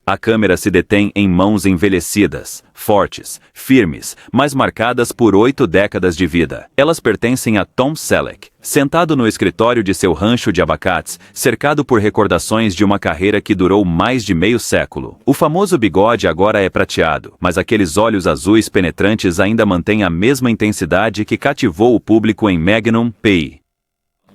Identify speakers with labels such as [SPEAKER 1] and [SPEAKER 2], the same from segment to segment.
[SPEAKER 1] A câmera se detém em mãos envelhecidas, fortes, firmes, mas marcadas por 8 décadas de vida. Elas pertencem a Tom Selleck, sentado no escritório de seu rancho de abacates, cercado por recordações de uma carreira que durou mais de meio século. O famoso bigode agora é prateado, mas aqueles olhos azuis penetrantes ainda mantêm a mesma intensidade que cativou o público em Magnum P.I.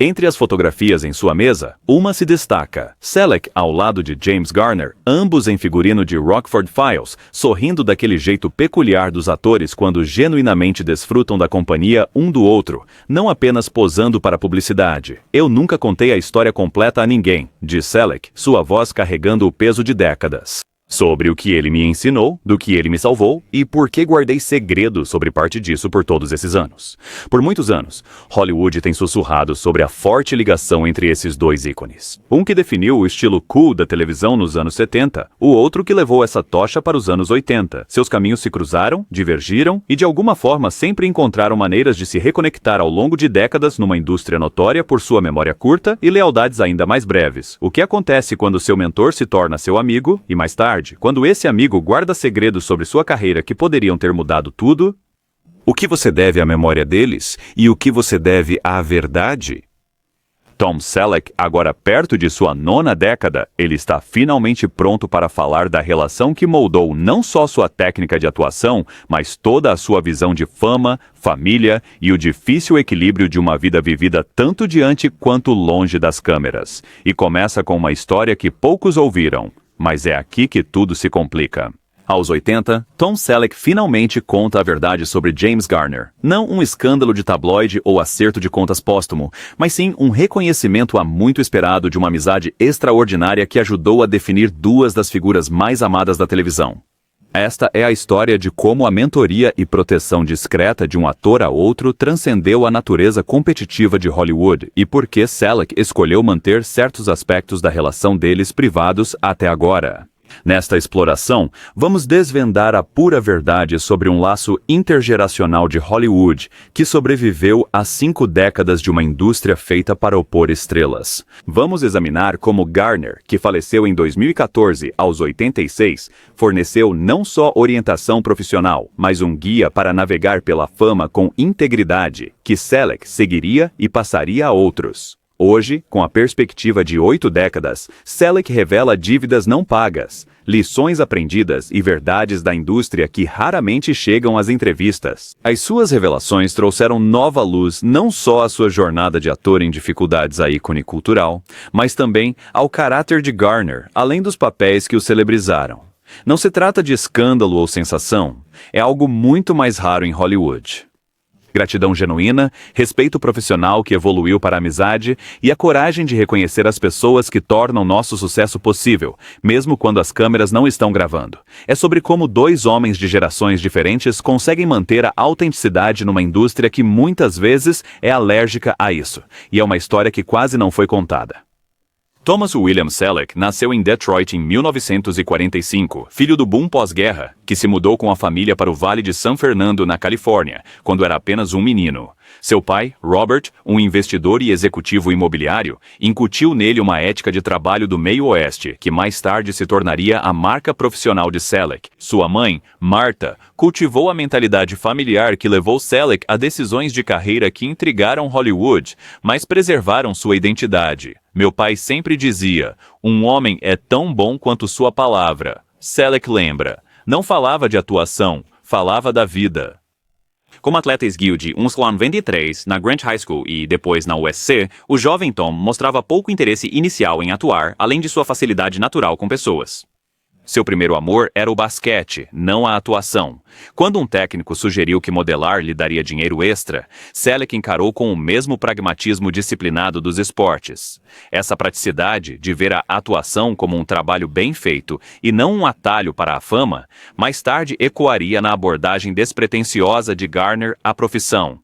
[SPEAKER 1] Entre as fotografias em sua mesa, uma se destaca. Selleck ao lado de James Garner, ambos em figurino de Rockford Files, sorrindo daquele jeito peculiar dos atores quando genuinamente desfrutam da companhia um do outro, não apenas posando para publicidade. Eu nunca contei a história completa a ninguém, diz Selleck, sua voz carregando o peso de décadas. Sobre o que ele me ensinou, do que ele me salvou e por que guardei segredo sobre parte disso por todos esses anos. Por muitos anos, Hollywood tem sussurrado sobre a forte ligação entre esses dois ícones. Um que definiu o estilo cool da televisão nos anos 70, o outro que levou essa tocha para os anos 80. Seus caminhos se cruzaram, divergiram e de alguma forma sempre encontraram maneiras de se reconectar ao longo de décadas numa indústria notória por sua memória curta e lealdades ainda mais breves. O que acontece quando seu mentor se torna seu amigo e mais tarde, quando esse amigo guarda segredos sobre sua carreira que poderiam ter mudado tudo? O que você deve à memória deles e o que você deve à verdade? Tom Selleck, agora perto de sua 9ª década, ele está finalmente pronto para falar da relação que moldou não só sua técnica de atuação, mas toda a sua visão de fama, família e o difícil equilíbrio de uma vida vivida tanto diante quanto longe das câmeras. E começa com uma história que poucos ouviram. Mas é aqui que tudo se complica. Aos 80, Tom Selleck finalmente conta a verdade sobre James Garner. Não um escândalo de tabloide ou acerto de contas póstumo, mas sim um reconhecimento há muito esperado de uma amizade extraordinária que ajudou a definir duas das figuras mais amadas da televisão. Esta é a história de como a mentoria e proteção discreta de um ator a outro transcendeu a natureza competitiva de Hollywood e por que Selleck escolheu manter certos aspectos da relação deles privados até agora. Nesta exploração, vamos desvendar a pura verdade sobre um laço intergeracional de Hollywood que sobreviveu a 5 décadas de uma indústria feita para opor estrelas. Vamos examinar como Garner, que faleceu em 2014 aos 86, forneceu não só orientação profissional, mas um guia para navegar pela fama com integridade, que Selleck seguiria e passaria a outros. Hoje, com a perspectiva de 8 décadas, Selleck revela dívidas não pagas, lições aprendidas e verdades da indústria que raramente chegam às entrevistas. As suas revelações trouxeram nova luz não só à sua jornada de ator em dificuldades à ícone cultural, mas também ao caráter de Garner, além dos papéis que o celebrizaram. Não se trata de escândalo ou sensação, é algo muito mais raro em Hollywood. Gratidão genuína, respeito profissional que evoluiu para a amizade e a coragem de reconhecer as pessoas que tornam nosso sucesso possível, mesmo quando as câmeras não estão gravando. É sobre como 2 homens de gerações diferentes conseguem manter a autenticidade numa indústria que muitas vezes é alérgica a isso, e é uma história que quase não foi contada. Thomas William Selleck nasceu em Detroit em 1945, filho do boom pós-guerra, que se mudou com a família para o Vale de San Fernando, na Califórnia, quando era apenas um menino. Seu pai, Robert, um investidor e executivo imobiliário, incutiu nele uma ética de trabalho do meio oeste, que mais tarde se tornaria a marca profissional de Selleck. Sua mãe, Martha, cultivou a mentalidade familiar que levou Selleck a decisões de carreira que intrigaram Hollywood, mas preservaram sua identidade. Meu pai sempre dizia, um homem é tão bom quanto sua palavra. Selleck lembra, não falava de atuação, falava da vida. Como atleta esguio de 1,93 na Grant High School e depois na USC, o jovem Tom mostrava pouco interesse inicial em atuar, além de sua facilidade natural com pessoas. Seu primeiro amor era o basquete, não a atuação. Quando um técnico sugeriu que modelar lhe daria dinheiro extra, Selleck encarou com o mesmo pragmatismo disciplinado dos esportes. Essa praticidade de ver a atuação como um trabalho bem feito e não um atalho para a fama, mais tarde ecoaria na abordagem despretensiosa de Garner à profissão.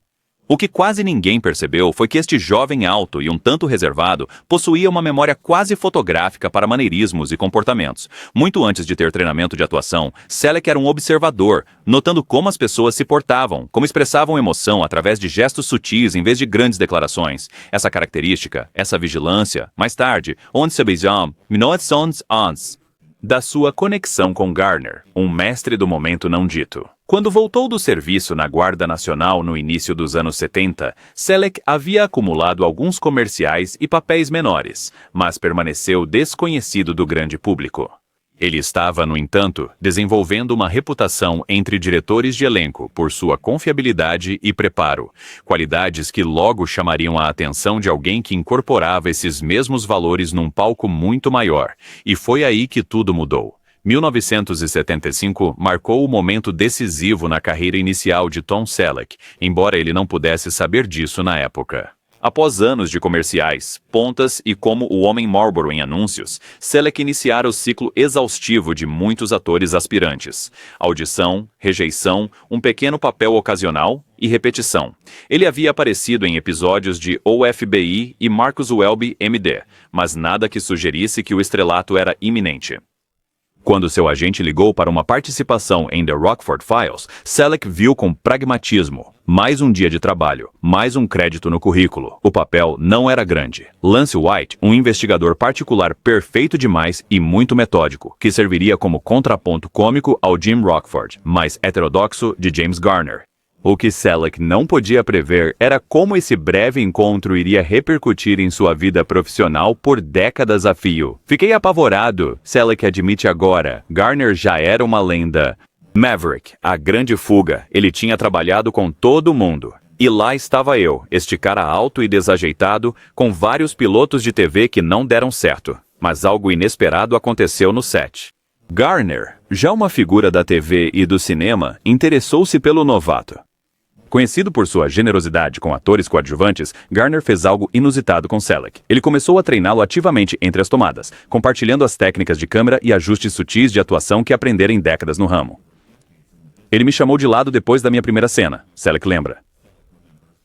[SPEAKER 1] O que quase ninguém percebeu foi que este jovem alto e um tanto reservado possuía uma memória quase fotográfica para maneirismos e comportamentos. Muito antes de ter treinamento de atuação, Selleck era um observador, notando como as pessoas se portavam, como expressavam emoção através de gestos sutis em vez de grandes declarações. Essa característica, essa vigilância, mais tarde, onde se beijam, minutes sons ans, da sua conexão com Garner, um mestre do momento não dito. Quando voltou do serviço na Guarda Nacional no início dos anos 70, Selleck havia acumulado alguns comerciais e papéis menores, mas permaneceu desconhecido do grande público. Ele estava, no entanto, desenvolvendo uma reputação entre diretores de elenco por sua confiabilidade e preparo, qualidades que logo chamariam a atenção de alguém que incorporava esses mesmos valores num palco muito maior, e foi aí que tudo mudou. 1975 marcou o momento decisivo na carreira inicial de Tom Selleck, embora ele não pudesse saber disso na época. Após anos de comerciais, pontas e como o Homem Marlboro em anúncios, Selleck iniciara o ciclo exaustivo de muitos atores aspirantes. Audição, rejeição, um pequeno papel ocasional e repetição. Ele havia aparecido em episódios de O FBI e Marcus Welby, MD, mas nada que sugerisse que o estrelato era iminente. Quando seu agente ligou para uma participação em The Rockford Files, Selleck viu com pragmatismo. Mais um dia de trabalho, mais um crédito no currículo. O papel não era grande. Lance White, um investigador particular perfeito demais e muito metódico, que serviria como contraponto cômico ao Jim Rockford, mais heterodoxo de James Garner. O que Selleck não podia prever era como esse breve encontro iria repercutir em sua vida profissional por décadas a fio. Fiquei apavorado, Selleck admite agora. Garner já era uma lenda. Maverick, a grande fuga, ele tinha trabalhado com todo mundo. E lá estava eu, este cara alto e desajeitado, com vários pilotos de TV que não deram certo. Mas algo inesperado aconteceu no set. Garner, já uma figura da TV e do cinema, interessou-se pelo novato. Conhecido por sua generosidade com atores coadjuvantes, Garner fez algo inusitado com Selleck. Ele começou a treiná-lo ativamente entre as tomadas, compartilhando as técnicas de câmera e ajustes sutis de atuação que aprendera em décadas no ramo. Ele me chamou de lado depois da minha primeira cena, Selleck lembra.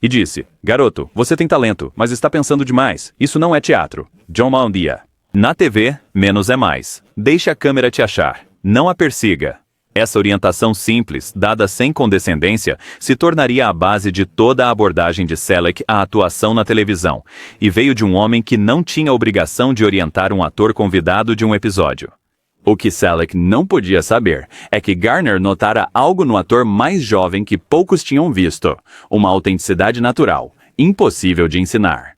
[SPEAKER 1] E disse, garoto, você tem talento, mas está pensando demais. Isso não é teatro. John Malndia. Na TV, menos é mais. Deixe a câmera te achar. Não a persiga. Essa orientação simples, dada sem condescendência, se tornaria a base de toda a abordagem de Selleck à atuação na televisão, e veio de um homem que não tinha obrigação de orientar um ator convidado de um episódio. O que Selleck não podia saber é que Garner notara algo no ator mais jovem que poucos tinham visto, uma autenticidade natural, impossível de ensinar.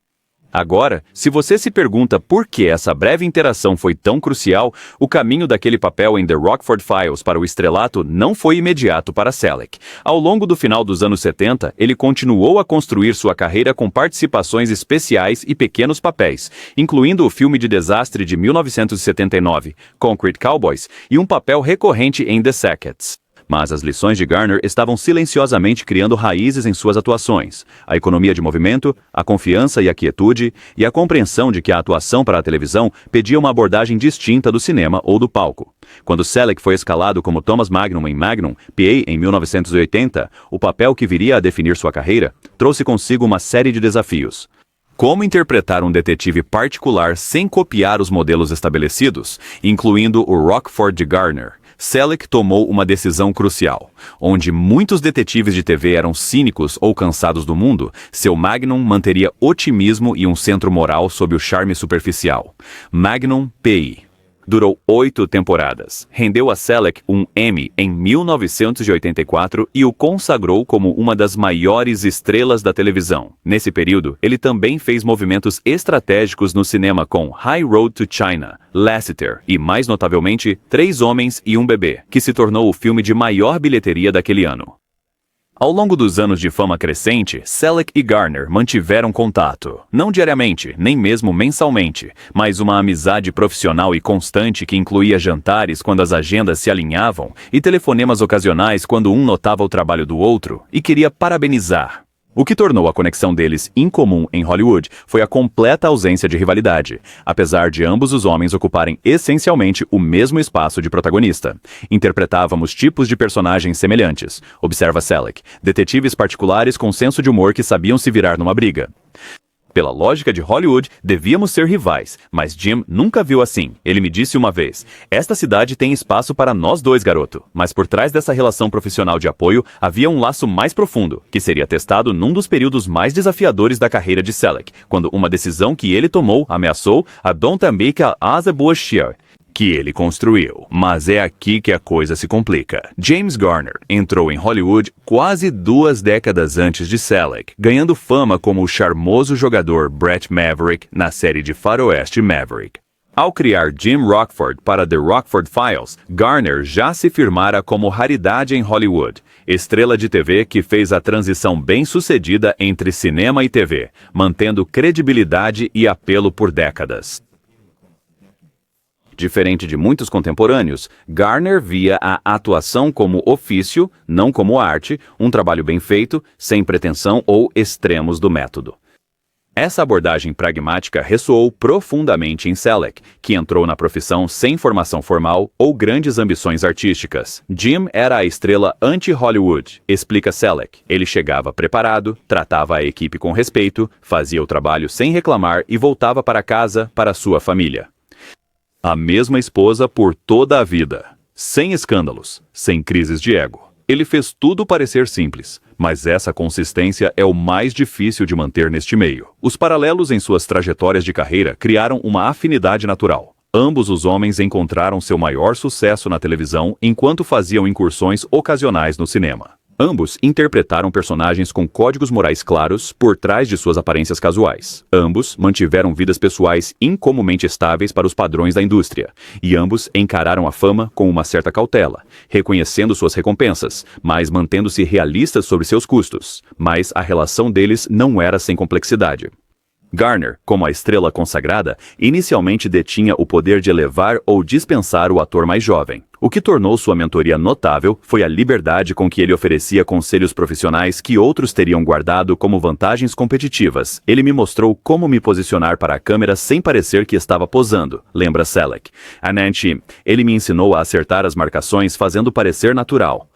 [SPEAKER 1] Agora, se você se pergunta por que essa breve interação foi tão crucial, o caminho daquele papel em The Rockford Files para o estrelato não foi imediato para Selleck. Ao longo do final dos anos 70, ele continuou a construir sua carreira com participações especiais e pequenos papéis, incluindo o filme de desastre de 1979, Concrete Cowboys, e um papel recorrente em The Sackets. Mas as lições de Garner estavam silenciosamente criando raízes em suas atuações. A economia de movimento, a confiança e a quietude, e a compreensão de que a atuação para a televisão pedia uma abordagem distinta do cinema ou do palco. Quando Selleck foi escalado como Thomas Magnum em Magnum, PA em 1980, o papel que viria a definir sua carreira, trouxe consigo uma série de desafios. Como interpretar um detetive particular sem copiar os modelos estabelecidos, incluindo o Rockford de Garner? Selleck tomou uma decisão crucial. Onde muitos detetives de TV eram cínicos ou cansados do mundo, seu Magnum manteria otimismo e um centro moral sob o charme superficial. Magnum PI. Durou 8 temporadas. Rendeu a Selleck um Emmy em 1984 e o consagrou como uma das maiores estrelas da televisão. Nesse período, ele também fez movimentos estratégicos no cinema com High Road to China, Lassiter e, mais notavelmente, 3 Homens e um Bebê, que se tornou o filme de maior bilheteria daquele ano. Ao longo dos anos de fama crescente, Selleck e Garner mantiveram contato. Não diariamente, nem mesmo mensalmente, mas uma amizade profissional e constante que incluía jantares quando as agendas se alinhavam e telefonemas ocasionais quando um notava o trabalho do outro e queria parabenizar. O que tornou a conexão deles incomum em Hollywood foi a completa ausência de rivalidade, apesar de ambos os homens ocuparem essencialmente o mesmo espaço de protagonista. Interpretávamos tipos de personagens semelhantes, observa Selleck, detetives particulares com senso de humor que sabiam se virar numa briga. Pela lógica de Hollywood, devíamos ser rivais, mas Jim nunca viu assim. Ele me disse uma vez, esta cidade tem espaço para nós dois, garoto. Mas por trás dessa relação profissional de apoio, havia um laço mais profundo, que seria testado num dos períodos mais desafiadores da carreira de Selleck, quando uma decisão que ele tomou ameaçou a Don't Make a As a Bullshit. que ele construiu. Mas é aqui que a coisa se complica. James Garner entrou em Hollywood quase 2 décadas antes de Selleck, ganhando fama como o charmoso jogador Brett Maverick na série de faroeste Maverick. Ao criar Jim Rockford para The Rockford Files, Garner já se firmara como raridade em Hollywood, estrela de TV que fez a transição bem-sucedida entre cinema e TV, mantendo credibilidade e apelo por décadas. Diferente de muitos contemporâneos, Garner via a atuação como ofício, não como arte, um trabalho bem feito, sem pretensão ou extremos do método. Essa abordagem pragmática ressoou profundamente em Selleck, que entrou na profissão sem formação formal ou grandes ambições artísticas. Jim era a estrela anti-Hollywood, explica Selleck. Ele chegava preparado, tratava a equipe com respeito, fazia o trabalho sem reclamar e voltava para casa, para sua família. A mesma esposa por toda a vida, sem escândalos, sem crises de ego. Ele fez tudo parecer simples, mas essa consistência é o mais difícil de manter neste meio. Os paralelos em suas trajetórias de carreira criaram uma afinidade natural. Ambos os homens encontraram seu maior sucesso na televisão enquanto faziam incursões ocasionais no cinema. Ambos interpretaram personagens com códigos morais claros por trás de suas aparências casuais. Ambos mantiveram vidas pessoais incomumente estáveis para os padrões da indústria. E ambos encararam a fama com uma certa cautela, reconhecendo suas recompensas, mas mantendo-se realistas sobre seus custos. Mas a relação deles não era sem complexidade. Garner, como a estrela consagrada, inicialmente detinha o poder de elevar ou dispensar o ator mais jovem. O que tornou sua mentoria notável foi a liberdade com que ele oferecia conselhos profissionais que outros teriam guardado como vantagens competitivas. Ele me mostrou como me posicionar para a câmera sem parecer que estava posando, lembra Selleck. Ele me ensinou a acertar as marcações fazendo parecer natural.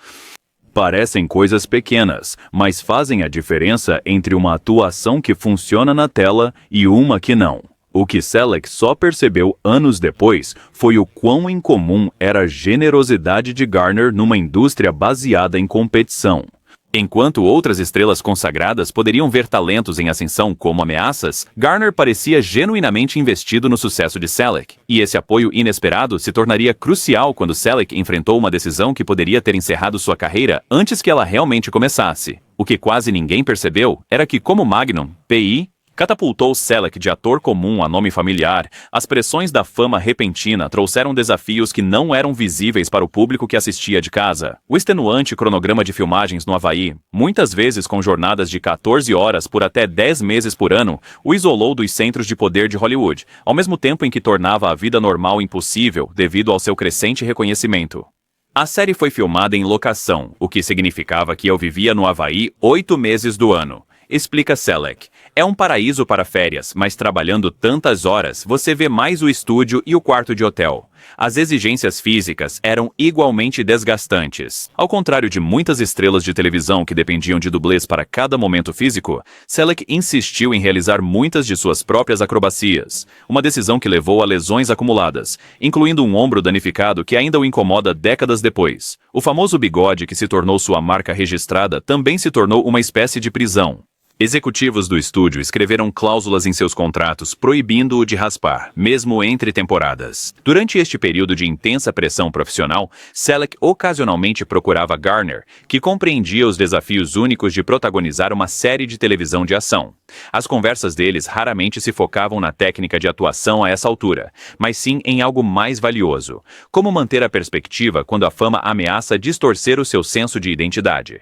[SPEAKER 1] Parecem coisas pequenas, mas fazem a diferença entre uma atuação que funciona na tela e uma que não. O que Selleck só percebeu anos depois foi o quão incomum era a generosidade de Garner numa indústria baseada em competição. Enquanto outras estrelas consagradas poderiam ver talentos em ascensão como ameaças, Garner parecia genuinamente investido no sucesso de Selleck, e esse apoio inesperado se tornaria crucial quando Selleck enfrentou uma decisão que poderia ter encerrado sua carreira antes que ela realmente começasse. O que quase ninguém percebeu era que, como Magnum, P.I., catapultou Selleck de ator comum a nome familiar, as pressões da fama repentina trouxeram desafios que não eram visíveis para o público que assistia de casa. O extenuante cronograma de filmagens no Havaí, muitas vezes com jornadas de 14 horas por até 10 meses por ano, o isolou dos centros de poder de Hollywood, ao mesmo tempo em que tornava a vida normal impossível devido ao seu crescente reconhecimento. A série foi filmada em locação, o que significava que eu vivia no Havaí 8 meses do ano. Explica Selleck. É um paraíso para férias, mas trabalhando tantas horas, você vê mais o estúdio e o quarto de hotel. As exigências físicas eram igualmente desgastantes. Ao contrário de muitas estrelas de televisão que dependiam de dublês para cada momento físico, Selleck insistiu em realizar muitas de suas próprias acrobacias, uma decisão que levou a lesões acumuladas, incluindo um ombro danificado que ainda o incomoda décadas depois. O famoso bigode que se tornou sua marca registrada também se tornou uma espécie de prisão. Executivos do estúdio escreveram cláusulas em seus contratos proibindo-o de raspar, mesmo entre temporadas. Durante este período de intensa pressão profissional, Selleck ocasionalmente procurava Garner, que compreendia os desafios únicos de protagonizar uma série de televisão de ação. As conversas deles raramente se focavam na técnica de atuação a essa altura, mas sim em algo mais valioso: como manter a perspectiva quando a fama ameaça distorcer o seu senso de identidade.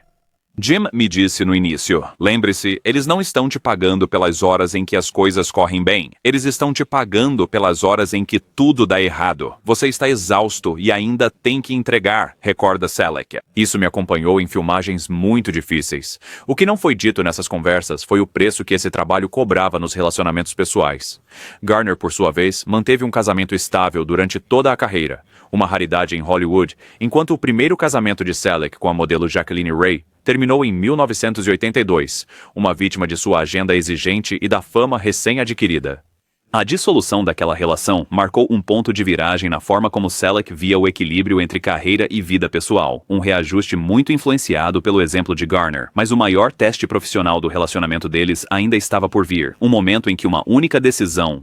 [SPEAKER 1] Jim me disse no início, lembre-se, eles não estão te pagando pelas horas em que as coisas correm bem. Eles estão te pagando pelas horas em que tudo dá errado. Você está exausto e ainda tem que entregar, recorda Selleck. Isso me acompanhou em filmagens muito difíceis. O que não foi dito nessas conversas foi o preço que esse trabalho cobrava nos relacionamentos pessoais. Garner, por sua vez, manteve um casamento estável durante toda a carreira, uma raridade em Hollywood, enquanto o primeiro casamento de Selleck com a modelo Jacqueline Ray terminou em 1982, uma vítima de sua agenda exigente e da fama recém-adquirida. A dissolução daquela relação marcou um ponto de viragem na forma como Selleck via o equilíbrio entre carreira e vida pessoal, um reajuste muito influenciado pelo exemplo de Garner. Mas o maior teste profissional do relacionamento deles ainda estava por vir, um momento em que uma única decisão,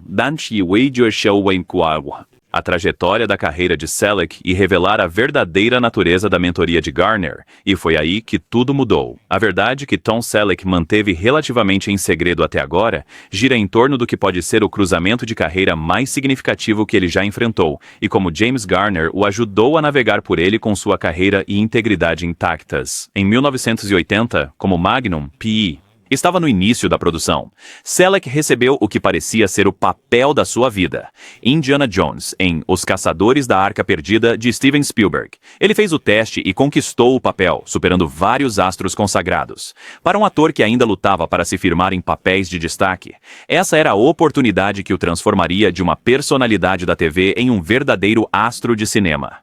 [SPEAKER 1] a trajetória da carreira de Selleck e revelar a verdadeira natureza da mentoria de Garner, e foi aí que tudo mudou. A verdade que Tom Selleck manteve relativamente em segredo até agora gira em torno do que pode ser o cruzamento de carreira mais significativo que ele já enfrentou, e como James Garner o ajudou a navegar por ele com sua carreira e integridade intactas. Em 1980, como Magnum P.E. estava no início da produção, Selleck recebeu o que parecia ser o papel da sua vida, Indiana Jones, em Os Caçadores da Arca Perdida, de Steven Spielberg. Ele fez o teste e conquistou o papel, superando vários astros consagrados. Para um ator que ainda lutava para se firmar em papéis de destaque, essa era a oportunidade que o transformaria de uma personalidade da TV em um verdadeiro astro de cinema.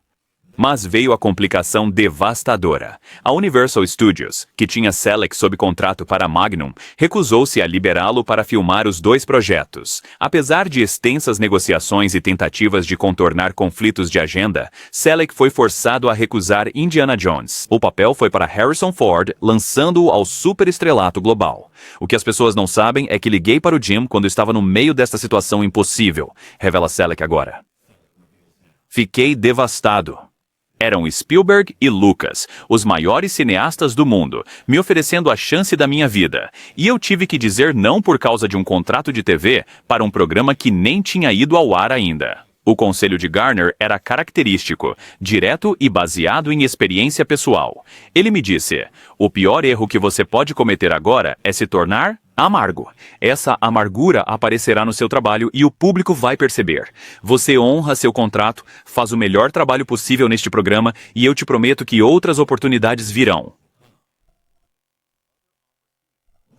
[SPEAKER 1] Mas veio a complicação devastadora. A Universal Studios, que tinha Selleck sob contrato para Magnum, recusou-se a liberá-lo para filmar os dois projetos. Apesar de extensas negociações e tentativas de contornar conflitos de agenda, Selleck foi forçado a recusar Indiana Jones. O papel foi para Harrison Ford, lançando-o ao superestrelato global. O que as pessoas não sabem é que liguei para o Jim quando estava no meio desta situação impossível, revela Selleck agora. Fiquei devastado. Eram Spielberg e Lucas, os maiores cineastas do mundo, me oferecendo a chance da minha vida. E eu tive que dizer não por causa de um contrato de TV para um programa que nem tinha ido ao ar ainda. O conselho de Garner era característico, direto e baseado em experiência pessoal. Ele me disse: o pior erro que você pode cometer agora é se tornar amargo. Essa amargura aparecerá no seu trabalho e o público vai perceber. Você honra seu contrato, faz o melhor trabalho possível neste programa e eu te prometo que outras oportunidades virão.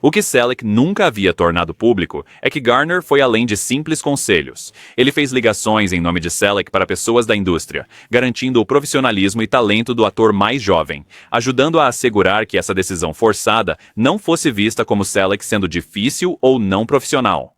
[SPEAKER 1] O que Selleck nunca havia tornado público é que Garner foi além de simples conselhos. Ele fez ligações em nome de Selleck para pessoas da indústria, garantindo o profissionalismo e talento do ator mais jovem, ajudando a assegurar que essa decisão forçada não fosse vista como Selleck sendo difícil ou não profissional.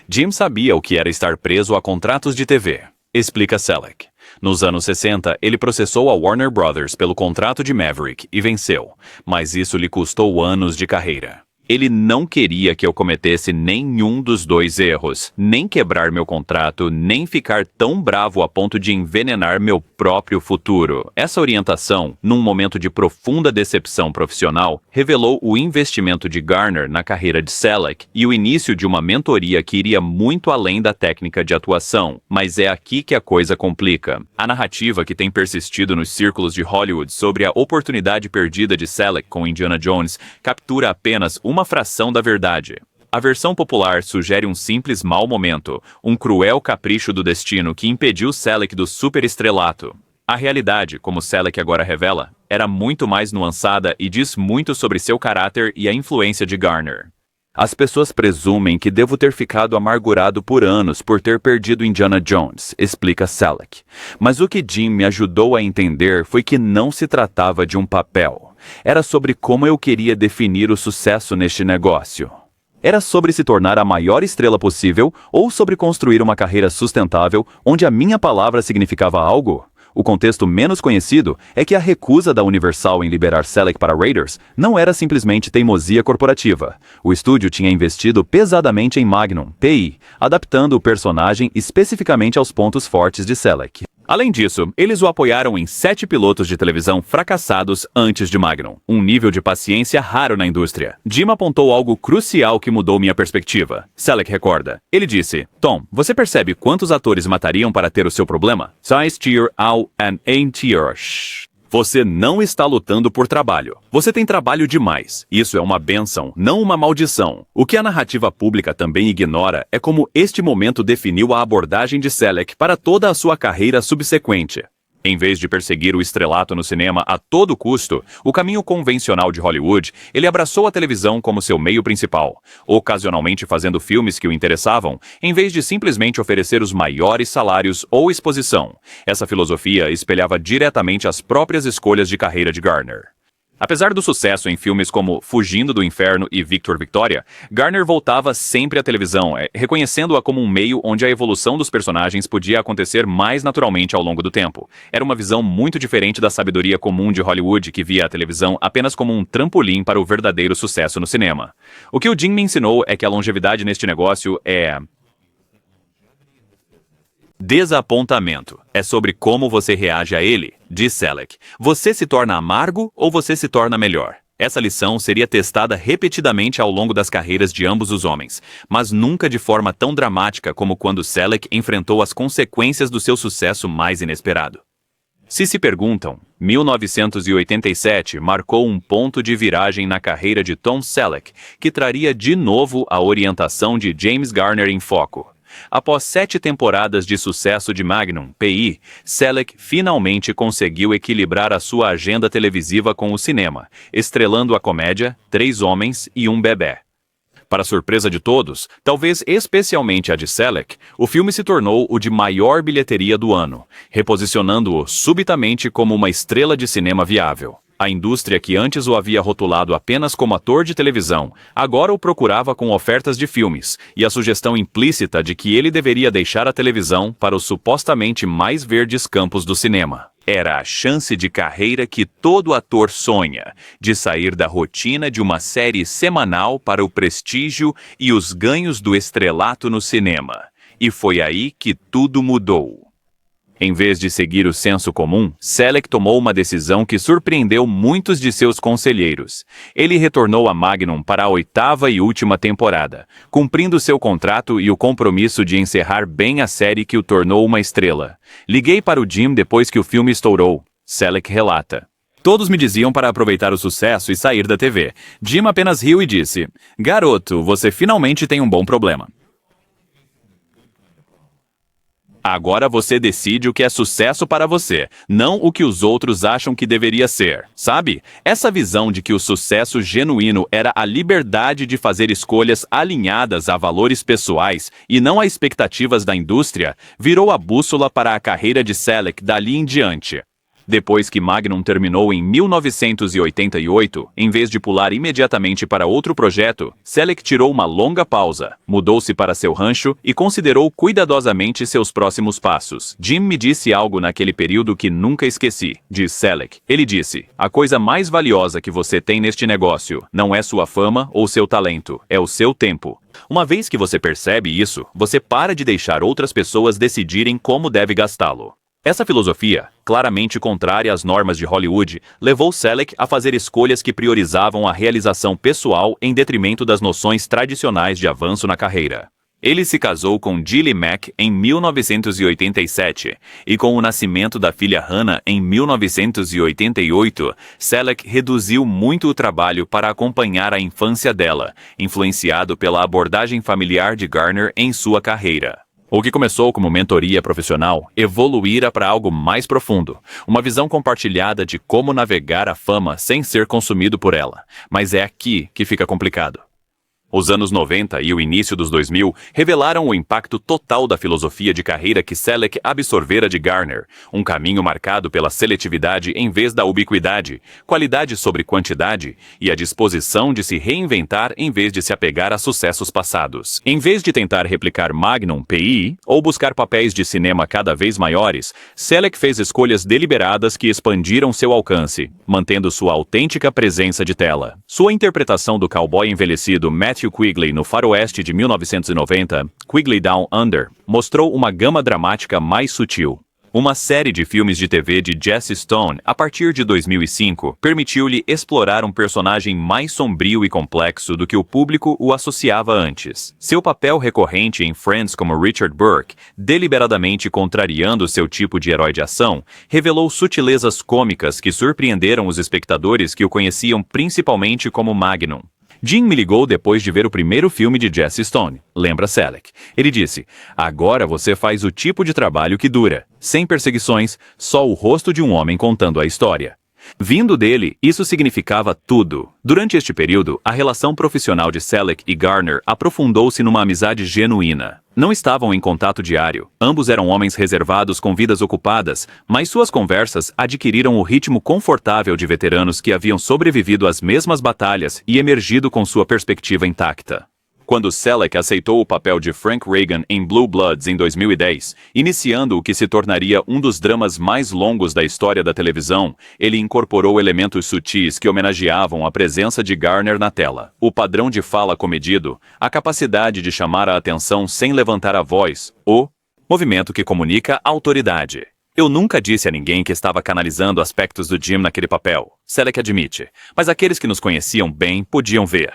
[SPEAKER 1] Jim sabia o que era estar preso a contratos de TV, explica Selleck. Nos anos 60, ele processou a Warner Brothers pelo contrato de Maverick e venceu, mas isso lhe custou anos de carreira. Ele não queria que eu cometesse nenhum dos dois erros, nem quebrar meu contrato, nem ficar tão bravo a ponto de envenenar meu próprio futuro. Essa orientação, num momento de profunda decepção profissional, revelou o investimento de Garner na carreira de Selleck e o início de uma mentoria que iria muito além da técnica de atuação. Mas é aqui que a coisa complica. A narrativa que tem persistido nos círculos de Hollywood sobre a oportunidade perdida de Selleck com Indiana Jones captura apenas uma fração da verdade. A versão popular sugere um simples mau momento, um cruel capricho do destino que impediu Selleck do superestrelato. A realidade, como Selleck agora revela, era muito mais nuançada e diz muito sobre seu caráter e a influência de Garner. As pessoas presumem que devo ter ficado amargurado por anos por ter perdido Indiana Jones, explica Selleck. Mas o que Jim me ajudou a entender foi que não se tratava de um papel. Era sobre como eu queria definir o sucesso neste negócio. Era sobre se tornar a maior estrela possível ou sobre construir uma carreira sustentável onde a minha palavra significava algo? O contexto menos conhecido é que a recusa da Universal em liberar Selleck para Raiders não era simplesmente teimosia corporativa. O estúdio tinha investido pesadamente em Magnum P.I., adaptando o personagem especificamente aos pontos fortes de Selleck. Além disso, eles o apoiaram em 7 pilotos de televisão fracassados antes de Magnum, um nível de paciência raro na indústria. Jim apontou algo crucial que mudou minha perspectiva. Selleck recorda. Ele disse: Tom, você percebe quantos atores matariam para ter o seu problema? Size tier ao an tier. Você não está lutando por trabalho. Você tem trabalho demais. Isso é uma bênção, não uma maldição. O que a narrativa pública também ignora é como este momento definiu a abordagem de Selleck para toda a sua carreira subsequente. Em vez de perseguir o estrelato no cinema a todo custo, o caminho convencional de Hollywood, ele abraçou a televisão como seu meio principal, ocasionalmente fazendo filmes que o interessavam, em vez de simplesmente oferecer os maiores salários ou exposição. Essa filosofia espelhava diretamente as próprias escolhas de carreira de Garner. Apesar do sucesso em filmes como Fugindo do Inferno e Victor Victoria, Garner voltava sempre à televisão, reconhecendo-a como um meio onde a evolução dos personagens podia acontecer mais naturalmente ao longo do tempo. Era uma visão muito diferente da sabedoria comum de Hollywood, que via a televisão apenas como um trampolim para o verdadeiro sucesso no cinema. O que o Jim me ensinou é que a longevidade neste negócio é Desapontamento é sobre como você reage a ele, diz Selleck. Você se torna amargo ou você se torna melhor? Essa lição seria testada repetidamente ao longo das carreiras de ambos os homens, mas nunca de forma tão dramática como quando Selleck enfrentou as consequências do seu sucesso mais inesperado. Se perguntam, 1987 marcou um ponto de viragem na carreira de Tom Selleck, que traria de novo a orientação de James Garner em foco. Após 7 temporadas de sucesso de Magnum, P.I., Selleck finalmente conseguiu equilibrar a sua agenda televisiva com o cinema, estrelando a comédia 3 Homens e um Bebê. Para surpresa de todos, talvez especialmente a de Selleck, o filme se tornou o de maior bilheteria do ano, reposicionando-o subitamente como uma estrela de cinema viável. A indústria que antes o havia rotulado apenas como ator de televisão, agora o procurava com ofertas de filmes, e a sugestão implícita de que ele deveria deixar a televisão para os supostamente mais verdes campos do cinema. Era a chance de carreira que todo ator sonha, de sair da rotina de uma série semanal para o prestígio e os ganhos do estrelato no cinema. E foi aí que tudo mudou. Em vez de seguir o senso comum, Selleck tomou uma decisão que surpreendeu muitos de seus conselheiros. Ele retornou a Magnum para a 8ª e última temporada, cumprindo seu contrato e o compromisso de encerrar bem a série que o tornou uma estrela. Liguei para o Jim depois que o filme estourou, Selleck relata. Todos me diziam para aproveitar o sucesso e sair da TV. Jim apenas riu e disse, garoto, você finalmente tem um bom problema. Agora você decide o que é sucesso para você, não o que os outros acham que deveria ser, sabe? Essa visão de que o sucesso genuíno era a liberdade de fazer escolhas alinhadas a valores pessoais e não a expectativas da indústria, virou a bússola para a carreira de Selleck dali em diante. Depois que Magnum terminou em 1988, em vez de pular imediatamente para outro projeto, Selleck tirou uma longa pausa, mudou-se para seu rancho e considerou cuidadosamente seus próximos passos. Jim me disse algo naquele período que nunca esqueci, diz Selleck. Ele disse, a coisa mais valiosa que você tem neste negócio não é sua fama ou seu talento, é o seu tempo. Uma vez que você percebe isso, você para de deixar outras pessoas decidirem como deve gastá-lo. Essa filosofia, claramente contrária às normas de Hollywood, levou Selleck a fazer escolhas que priorizavam a realização pessoal em detrimento das noções tradicionais de avanço na carreira. Ele se casou com Gilly Mack em 1987 e com o nascimento da filha Hannah em 1988, Selleck reduziu muito o trabalho para acompanhar a infância dela, influenciado pela abordagem familiar de Garner em sua carreira. O que começou como mentoria profissional evoluíra para algo mais profundo, uma visão compartilhada de como navegar a fama sem ser consumido por ela. Mas é aqui que fica complicado. Os anos 90 e o início dos 2000 revelaram o impacto total da filosofia de carreira que Selleck absorvera de Garner, um caminho marcado pela seletividade em vez da ubiquidade, qualidade sobre quantidade e a disposição de se reinventar em vez de se apegar a sucessos passados. Em vez de tentar replicar Magnum, P.I. ou buscar papéis de cinema cada vez maiores, Selleck fez escolhas deliberadas que expandiram seu alcance, mantendo sua autêntica presença de tela. Sua interpretação do cowboy envelhecido Matthew Quigley no Faroeste de 1990, Quigley Down Under, mostrou uma gama dramática mais sutil. Uma série de filmes de TV de Jesse Stone, a partir de 2005, permitiu-lhe explorar um personagem mais sombrio e complexo do que o público o associava antes. Seu papel recorrente em Friends como Richard Burke, deliberadamente contrariando seu tipo de herói de ação, revelou sutilezas cômicas que surpreenderam os espectadores que o conheciam principalmente como Magnum. Jim me ligou depois de ver o primeiro filme de Jesse Stone, lembra Selleck. Ele disse, agora você faz o tipo de trabalho que dura, sem perseguições, só o rosto de um homem contando a história. Vindo dele, isso significava tudo. Durante este período, a relação profissional de Selleck e Garner aprofundou-se numa amizade genuína. Não estavam em contato diário, ambos eram homens reservados com vidas ocupadas, mas suas conversas adquiriram o ritmo confortável de veteranos que haviam sobrevivido às mesmas batalhas e emergido com sua perspectiva intacta. Quando Selleck aceitou o papel de Frank Reagan em Blue Bloods em 2010, iniciando o que se tornaria um dos dramas mais longos da história da televisão, ele incorporou elementos sutis que homenageavam a presença de Garner na tela. O padrão de fala comedido, a capacidade de chamar a atenção sem levantar a voz, o movimento que comunica autoridade. Eu nunca disse a ninguém que estava canalizando aspectos do Jim naquele papel, Selleck admite, mas aqueles que nos conheciam bem podiam ver.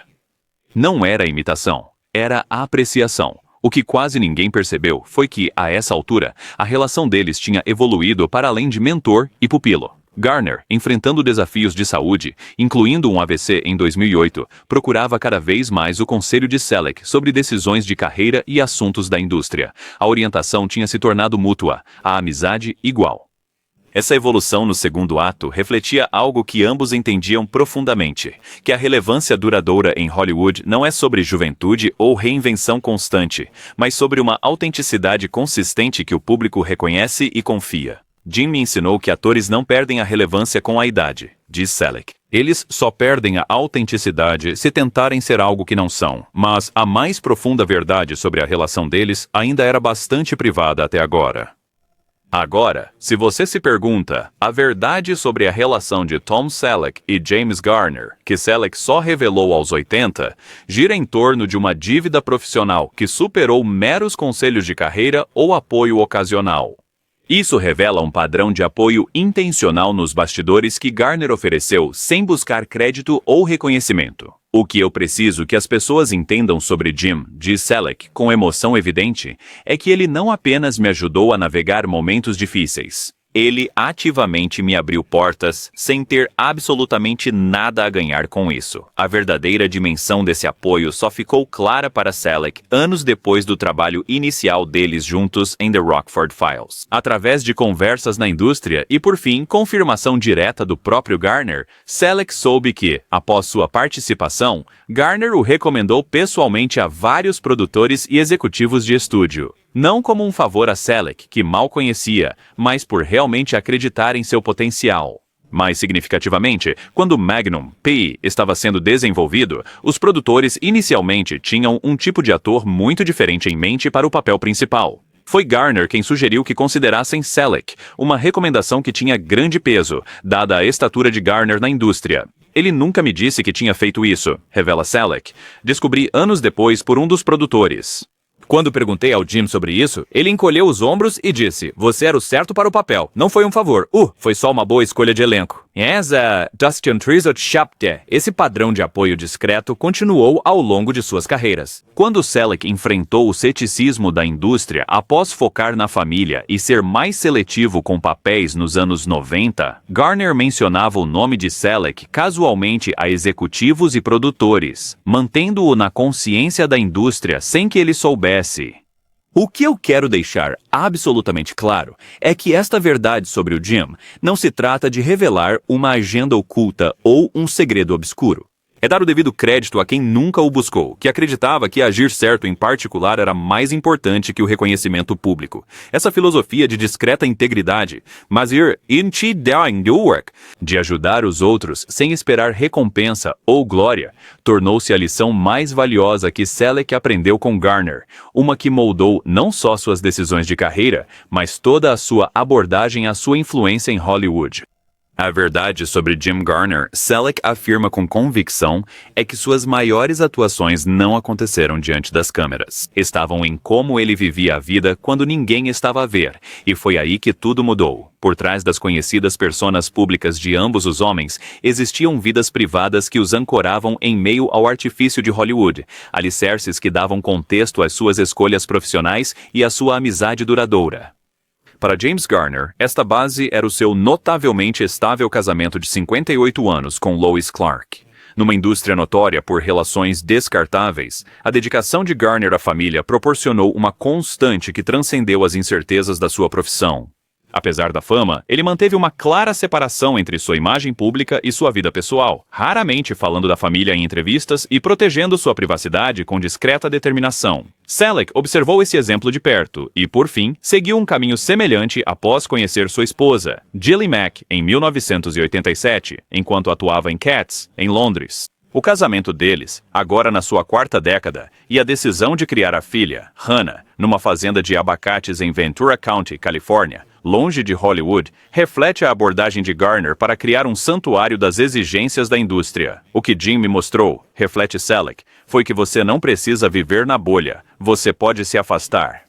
[SPEAKER 1] Não era imitação, era apreciação. O que quase ninguém percebeu foi que, a essa altura, a relação deles tinha evoluído para além de mentor e pupilo. Garner, enfrentando desafios de saúde, incluindo um AVC em 2008, procurava cada vez mais o conselho de Selleck sobre decisões de carreira e assuntos da indústria. A orientação tinha se tornado mútua, a amizade igual. Essa evolução no segundo ato refletia algo que ambos entendiam profundamente, que a relevância duradoura em Hollywood não é sobre juventude ou reinvenção constante, mas sobre uma autenticidade consistente que o público reconhece e confia. Jim me ensinou que atores não perdem a relevância com a idade, diz Selleck. Eles só perdem a autenticidade se tentarem ser algo que não são. Mas a mais profunda verdade sobre a relação deles ainda era bastante privada até agora. Agora, se você se pergunta, a verdade sobre a relação de Tom Selleck e James Garner, que Selleck só revelou aos 80, gira em torno de uma dívida profissional que superou meros conselhos de carreira ou apoio ocasional. Isso revela um padrão de apoio intencional nos bastidores que Garner ofereceu sem buscar crédito ou reconhecimento. O que eu preciso que as pessoas entendam sobre Jim, diz Selleck com emoção evidente, é que ele não apenas me ajudou a navegar momentos difíceis. Ele ativamente me abriu portas sem ter absolutamente nada a ganhar com isso. A verdadeira dimensão desse apoio só ficou clara para Selleck anos depois do trabalho inicial deles juntos em The Rockford Files. Através de conversas na indústria e, por fim, confirmação direta do próprio Garner, Selleck soube que, após sua participação, Garner o recomendou pessoalmente a vários produtores e executivos de estúdio. Não como um favor a Selleck, que mal conhecia, mas por realmente acreditar em seu potencial. Mais significativamente, quando Magnum P.I. estava sendo desenvolvido, os produtores inicialmente tinham um tipo de ator muito diferente em mente para o papel principal. Foi Garner quem sugeriu que considerassem Selleck, uma recomendação que tinha grande peso, dada a estatura de Garner na indústria. Ele nunca me disse que tinha feito isso, revela Selleck. Descobri anos depois por um dos produtores. Quando perguntei ao Jim sobre isso, ele encolheu os ombros e disse, você era o certo para o papel, não foi um favor, foi só uma boa escolha de elenco. Dustin Trizot Shapte. Esse padrão de apoio discreto continuou ao longo de suas carreiras. Quando Selleck enfrentou o ceticismo da indústria após focar na família e ser mais seletivo com papéis nos anos 90, Garner mencionava o nome de Selleck casualmente a executivos e produtores, mantendo-o na consciência da indústria sem que ele soubesse. O que eu quero deixar absolutamente claro é que esta verdade sobre o Jim não se trata de revelar uma agenda oculta ou um segredo obscuro. É dar o devido crédito a quem nunca o buscou, que acreditava que agir certo em particular era mais importante que o reconhecimento público. Essa filosofia de discreta integridade, mas ir into doing the work, de ajudar os outros sem esperar recompensa ou glória, tornou-se a lição mais valiosa que Selleck aprendeu com Garner, uma que moldou não só suas decisões de carreira, mas toda a sua abordagem à sua influência em Hollywood. A verdade sobre Jim Garner, Selleck afirma com convicção, é que suas maiores atuações não aconteceram diante das câmeras. Estavam em como ele vivia a vida quando ninguém estava a ver, e foi aí que tudo mudou. Por trás das conhecidas personas públicas de ambos os homens, existiam vidas privadas que os ancoravam em meio ao artifício de Hollywood, alicerces que davam contexto às suas escolhas profissionais e à sua amizade duradoura. Para James Garner, esta base era o seu notavelmente estável casamento de 58 anos com Lois Clark. Numa indústria notória por relações descartáveis, a dedicação de Garner à família proporcionou uma constante que transcendeu as incertezas da sua profissão. Apesar da fama, ele manteve uma clara separação entre sua imagem pública e sua vida pessoal, raramente falando da família em entrevistas e protegendo sua privacidade com discreta determinação. Selleck observou esse exemplo de perto e, por fim, seguiu um caminho semelhante após conhecer sua esposa, Gilly Mack, em 1987, enquanto atuava em Cats, em Londres. O casamento deles, agora na sua quarta década, e a decisão de criar a filha, Hannah, numa fazenda de abacates em Ventura County, Califórnia, longe de Hollywood, reflete a abordagem de Garner para criar um santuário das exigências da indústria. O que Jim me mostrou, reflete Selleck, foi que você não precisa viver na bolha, você pode se afastar.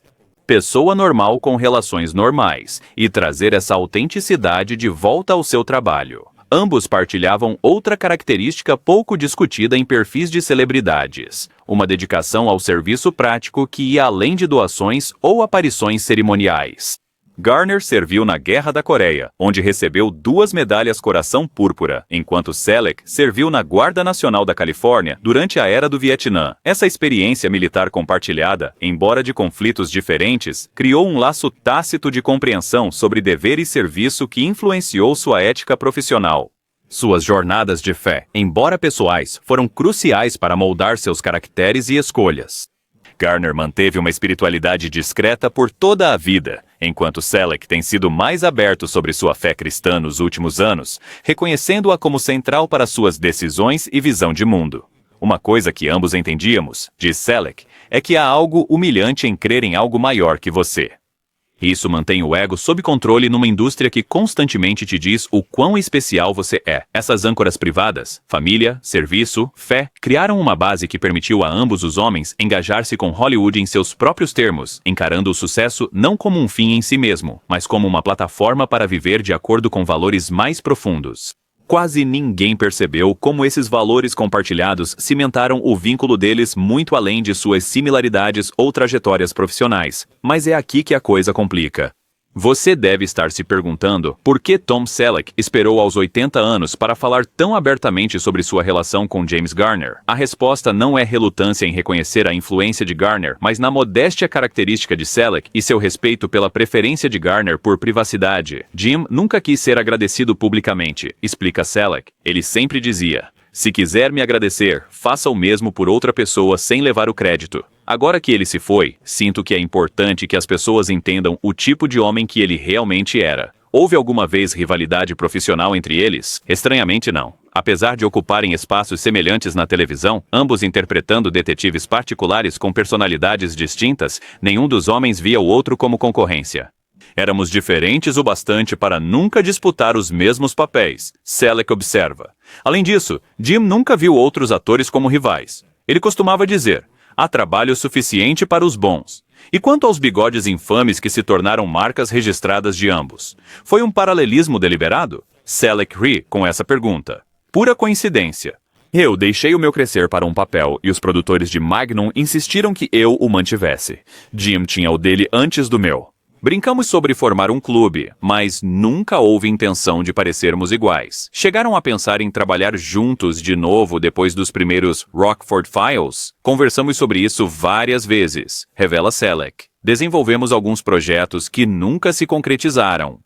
[SPEAKER 1] pessoa normal com relações normais, e trazer essa autenticidade de volta ao seu trabalho. Ambos partilhavam outra característica pouco discutida em perfis de celebridades: uma dedicação ao serviço prático que ia além de doações ou aparições cerimoniais. Garner serviu na Guerra da Coreia, onde recebeu 2 medalhas Coração Púrpura, enquanto Selleck serviu na Guarda Nacional da Califórnia durante a Era do Vietnã. Essa experiência militar compartilhada, embora de conflitos diferentes, criou um laço tácito de compreensão sobre dever e serviço que influenciou sua ética profissional. Suas jornadas de fé, embora pessoais, foram cruciais para moldar seus caracteres e escolhas. Garner manteve uma espiritualidade discreta por toda a vida, enquanto Selleck tem sido mais aberto sobre sua fé cristã nos últimos anos, reconhecendo-a como central para suas decisões e visão de mundo. Uma coisa que ambos entendíamos, diz Selleck, é que há algo humilhante em crer em algo maior que você. Isso mantém o ego sob controle numa indústria que constantemente te diz o quão especial você é. Essas âncoras privadas, família, serviço, fé, criaram uma base que permitiu a ambos os homens engajar-se com Hollywood em seus próprios termos, encarando o sucesso não como um fim em si mesmo, mas como uma plataforma para viver de acordo com valores mais profundos. Quase ninguém percebeu como esses valores compartilhados cimentaram o vínculo deles muito além de suas similaridades ou trajetórias profissionais. Mas é aqui que a coisa complica. Você deve estar se perguntando por que Tom Selleck esperou aos 80 anos para falar tão abertamente sobre sua relação com James Garner. A resposta não é relutância em reconhecer a influência de Garner, mas na modéstia característica de Selleck e seu respeito pela preferência de Garner por privacidade. Jim nunca quis ser agradecido publicamente, explica Selleck. Ele sempre dizia: "Se quiser me agradecer, faça o mesmo por outra pessoa sem levar o crédito." Agora que ele se foi, sinto que é importante que as pessoas entendam o tipo de homem que ele realmente era. Houve alguma vez rivalidade profissional entre eles? Estranhamente não. Apesar de ocuparem espaços semelhantes na televisão, ambos interpretando detetives particulares com personalidades distintas, nenhum dos homens via o outro como concorrência. Éramos diferentes o bastante para nunca disputar os mesmos papéis, Selleck observa. Além disso, Jim nunca viu outros atores como rivais. Ele costumava dizer: "Há trabalho suficiente para os bons." E quanto aos bigodes infames que se tornaram marcas registradas de ambos? Foi um paralelismo deliberado? Selleck ri com essa pergunta. Pura coincidência. Eu deixei o meu crescer para um papel e os produtores de Magnum insistiram que eu o mantivesse. Jim tinha o dele antes do meu. Brincamos sobre formar um clube, mas nunca houve intenção de parecermos iguais. Chegaram a pensar em trabalhar juntos de novo depois dos primeiros Rockford Files? Conversamos sobre isso várias vezes, revela Selleck. Desenvolvemos alguns projetos que nunca se concretizaram.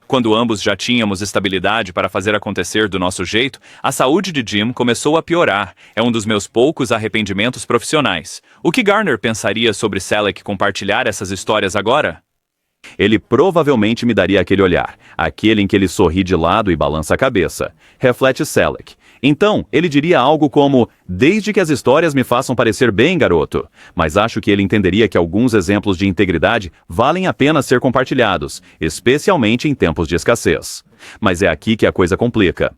[SPEAKER 1] Quando ambos já tínhamos estabilidade para fazer acontecer do nosso jeito, a saúde de Jim começou a piorar. É um dos meus poucos arrependimentos profissionais. O que Garner pensaria sobre Selleck compartilhar essas histórias agora? Ele provavelmente me daria aquele olhar, aquele em que ele sorri de lado e balança a cabeça. Reflete Selleck. Então, ele diria algo como: "Desde que as histórias me façam parecer bem, garoto." Mas acho que ele entenderia que alguns exemplos de integridade valem a pena ser compartilhados, especialmente em tempos de escassez. Mas é aqui que a coisa complica.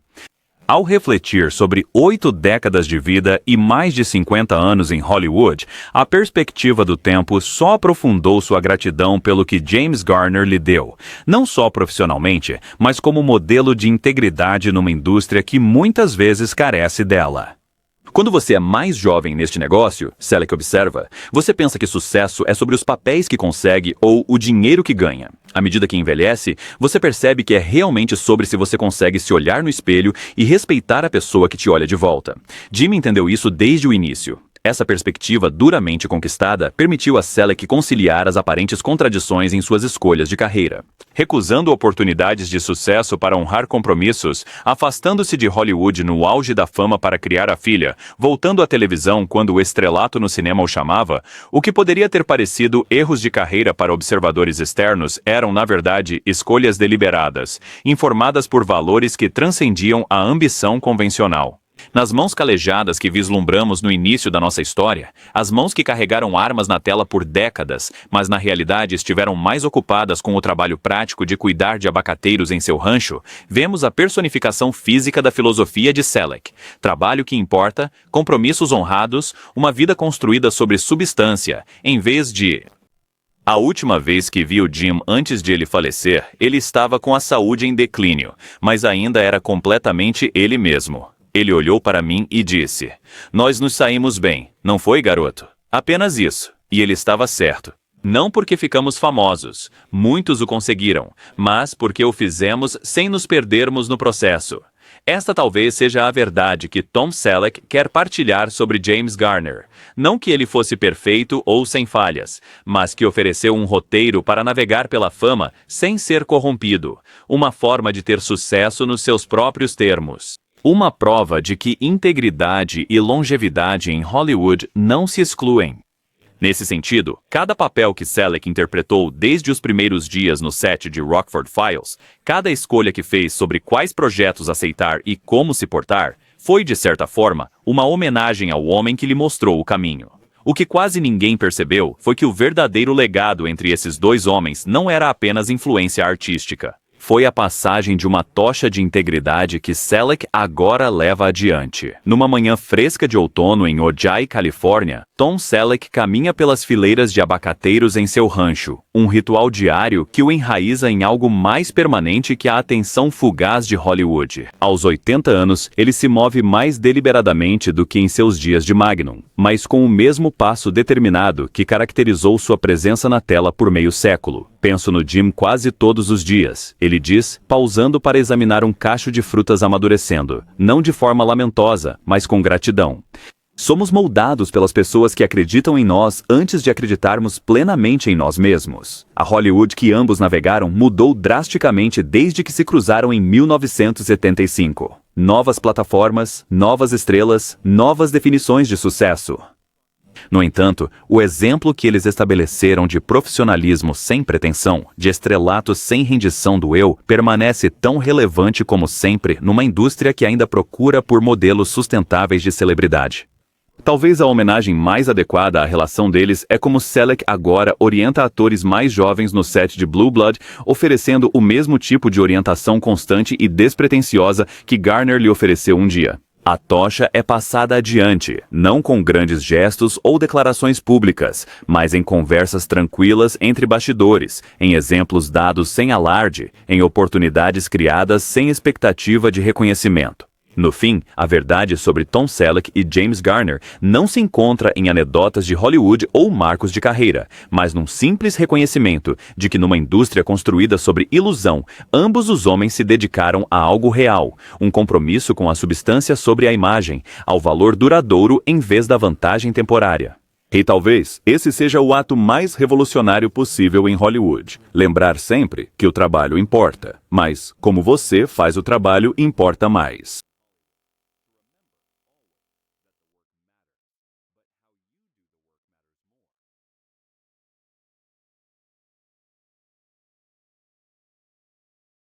[SPEAKER 1] Ao refletir sobre 8 décadas de vida e mais de 50 anos em Hollywood, a perspectiva do tempo só aprofundou sua gratidão pelo que James Garner lhe deu, não só profissionalmente, mas como modelo de integridade numa indústria que muitas vezes carece dela. Quando você é mais jovem neste negócio, Selleck observa, você pensa que sucesso é sobre os papéis que consegue ou o dinheiro que ganha. À medida que envelhece, você percebe que é realmente sobre se você consegue se olhar no espelho e respeitar a pessoa que te olha de volta. Jim entendeu isso desde o início. Essa perspectiva duramente conquistada permitiu a Selleck conciliar as aparentes contradições em suas escolhas de carreira. Recusando oportunidades de sucesso para honrar compromissos, afastando-se de Hollywood no auge da fama para criar a filha, voltando à televisão quando o estrelato no cinema o chamava, o que poderia ter parecido erros de carreira para observadores externos eram, na verdade, escolhas deliberadas, informadas por valores que transcendiam a ambição convencional. Nas mãos calejadas que vislumbramos no início da nossa história, as mãos que carregaram armas na tela por décadas, mas na realidade estiveram mais ocupadas com o trabalho prático de cuidar de abacateiros em seu rancho, vemos a personificação física da filosofia de Selleck. Trabalho que importa, compromissos honrados, uma vida construída sobre substância, em vez de... A última vez que vi o Jim antes de ele falecer, ele estava com a saúde em declínio, mas ainda era completamente ele mesmo. Ele olhou para mim e disse: "Nós nos saímos bem, não foi, garoto? Apenas isso." E ele estava certo. Não porque ficamos famosos, muitos o conseguiram, mas porque o fizemos sem nos perdermos no processo. Esta talvez seja a verdade que Tom Selleck quer partilhar sobre James Garner. Não que ele fosse perfeito ou sem falhas, mas que ofereceu um roteiro para navegar pela fama sem ser corrompido. Uma forma de ter sucesso nos seus próprios termos. Uma prova de que integridade e longevidade em Hollywood não se excluem. Nesse sentido, cada papel que Selleck interpretou desde os primeiros dias no set de Rockford Files, cada escolha que fez sobre quais projetos aceitar e como se portar, foi, de certa forma, uma homenagem ao homem que lhe mostrou o caminho. O que quase ninguém percebeu foi que o verdadeiro legado entre esses dois homens não era apenas influência artística. Foi a passagem de uma tocha de integridade que Selleck agora leva adiante. Numa manhã fresca de outono em Ojai, Califórnia, Tom Selleck caminha pelas fileiras de abacateiros em seu rancho, um ritual diário que o enraiza em algo mais permanente que a atenção fugaz de Hollywood. Aos 80 anos, ele se move mais deliberadamente do que em seus dias de Magnum, mas com o mesmo passo determinado que caracterizou sua presença na tela por meio século. "Penso no Jim quase todos os dias", ele diz, pausando para examinar um cacho de frutas amadurecendo, não de forma lamentosa, mas com gratidão. Somos moldados pelas pessoas que acreditam em nós antes de acreditarmos plenamente em nós mesmos. A Hollywood que ambos navegaram mudou drasticamente desde que se cruzaram em 1975. Novas plataformas, novas estrelas, novas definições de sucesso. No entanto, o exemplo que eles estabeleceram de profissionalismo sem pretensão, de estrelato sem rendição do eu, permanece tão relevante como sempre numa indústria que ainda procura por modelos sustentáveis de celebridade. Talvez a homenagem mais adequada à relação deles é como Selleck agora orienta atores mais jovens no set de Blue Blood, oferecendo o mesmo tipo de orientação constante e despretensiosa que Garner lhe ofereceu um dia. A tocha é passada adiante, não com grandes gestos ou declarações públicas, mas em conversas tranquilas entre bastidores, em exemplos dados sem alarde, em oportunidades criadas sem expectativa de reconhecimento. No fim, a verdade sobre Tom Selleck e James Garner não se encontra em anedotas de Hollywood ou marcos de carreira, mas num simples reconhecimento de que numa indústria construída sobre ilusão, ambos os homens se dedicaram a algo real, um compromisso com a substância sobre a imagem, ao valor duradouro em vez da vantagem temporária. E talvez esse seja o ato mais revolucionário possível em Hollywood. Lembrar sempre que o trabalho importa, mas como você faz o trabalho importa mais.